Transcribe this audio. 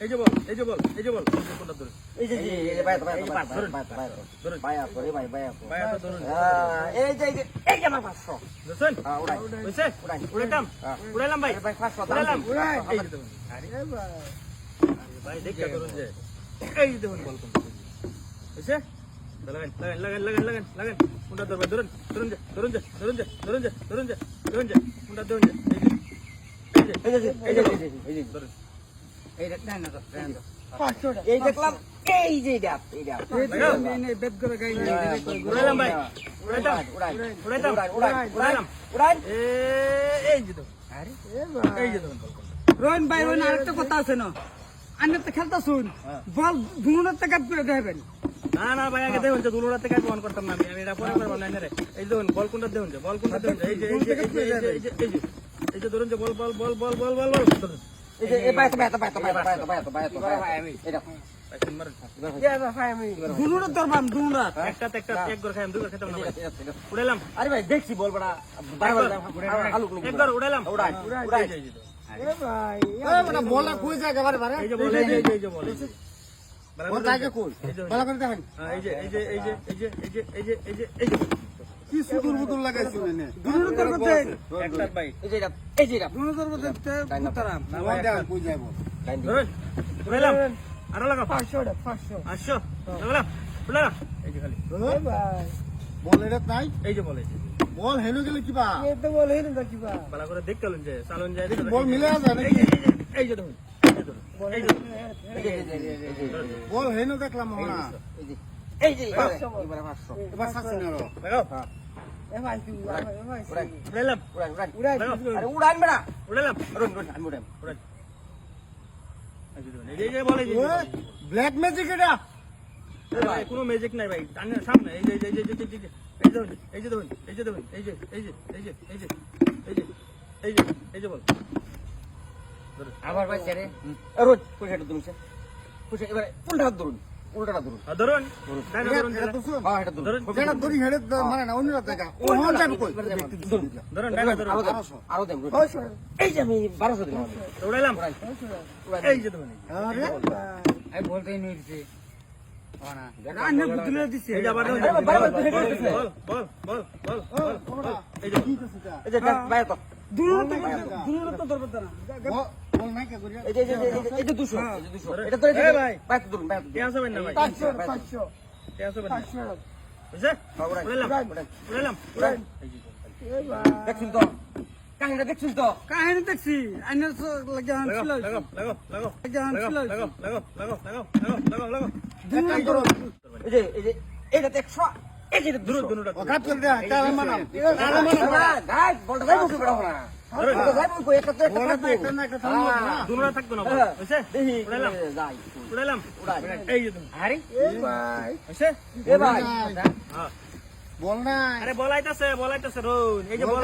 এই যে বল এই যে বল এই যে বল কোনটা ধরে এই যে ভাই ধরুন এই যে আমার 500 বুঝছেন উড়াই বুঝছে উড়াইতাম উড়াইলাম ভাই ভাই 500 উড়াইলাম উড়াই এই যে দেখুন আরে ভাই দেখা করুন যে এই যে দেখুন বল কোনটা বুঝছে লাগান কোনটা ধরবে ধরুন কোনটা ধরুন এই যে ধরুন এই দেখ না তো এই দেখলাম এই যে বেদ করে গাই উড়াইলাম ভাই উড়াইলাম এই যে দেখুন আরে এই যে দেখুন বল কোনটা রোহন ভাই রোহন আরেকটা কথা আছে না আন্নে তো খেলতা শুন বল দুনোর টাকা করে দেবেন না ভাই আগে দেখুন যে দুলুড়া থেকে ফোন করতাম না আমি এটা পরে করব না রে এই দেখুন বল কোনটা দেখুন যে বল কোনটা দেখুন এই যে ধরুন যে বল ধরুন এই যে ভাই তো এটা দুনোর দরবাম দুনোর একটা এক ঘর খাইম দুই ঘর খেতাম না ভাই উড়াইলাম আরে ভাই দেখছি বল বড়া আলু এক ঘর উড়াইলাম উড়াই এই যে এ ভাই মানে বলটা কই যায় একেবারে বারে এই যে বল এই যে বল বল থাকে কই বলা করে দেখেন এই যে কি সুদূর বুদুর লাগাইছো এনে দুনোর দরবাতে একটা ভাই এই যে দুনোর দরবাতে তারাম না ভাই কই যায় বল ধরুন উড়াইলাম আরো লাগা 500 আসো লাগালাম উড়াইলাম এই যে খালি এ ভাই বল এটা নাই এই যে বল এই যে বল হেনু গেলে কি বা এ তো বল হেন কিবা ভালো করে দেখতেলেন যে চালন যায় বল মিলে আছে নাকি এই যে দেখুন এই যে বল হেনু দেখলাম না এই যে এবারে 500 এবার সাকসেস নিলো লাগাও এ ভাই তুই এ ভাই উড়াইলাম উড়াই আরে উড়ান বেড়া উড়াইলাম রন আমি উড়াই উড়াই এই যে বল এই যে ব্ল্যাক ম্যাজিক এটা কোনো ম্যাজিক নাই ভাই সামনে এই যে দেখুন এই যে বল আবার ভাই ছেড়ে রোজ পয়সাটা তুমি পয়সা এবারে উল্টাটা ধরুন ধরুন এটা তো শুন হ্যাঁ এটা ধরুন ধরুন। এটা ধরি হেডে মানে না অন্য জায়গা ও হন যাবে কই ধরুন আরো দেন এই যে আমি 1200 দিলাম উড়াইলাম এই যে দেখুন আরে আমি বলতেই নিয়েছি আন্নে বুঝলে দিছে এই যে আবার দেখুন বল এই যে এই যে ভাই তো দুনোর তো দরবাতে না বল নাই কে করিয়া এই যে 200 এটা তো এই ভাই ভাই তো ধরুন ভাই কে আসবেন না ভাই 500 কে আসবেন না 500 বুঝছে উড়াইলাম এ ভাই দেখছিস তো কাহিনীটা দেখছিস তো কাহিনী দেখছি আন্নে তো লাগে আনছিল লাগাও দেখাই করো এই যে এটা তো 100 এই যে দূর কাট করে দে তার মানাম গাই বলটা যাই বসে বেড়াও না যাই বল কই একটা তো একটা না একটা থামো না দুনুরা থাকতো না বুঝছে উড়াইলাম যাই উড়াইলাম উড়াই এই যে তুমি আরে এ ভাই বুঝছে এ ভাই হ্যাঁ বল না আরে বলাইতাছে রোন এই যে বল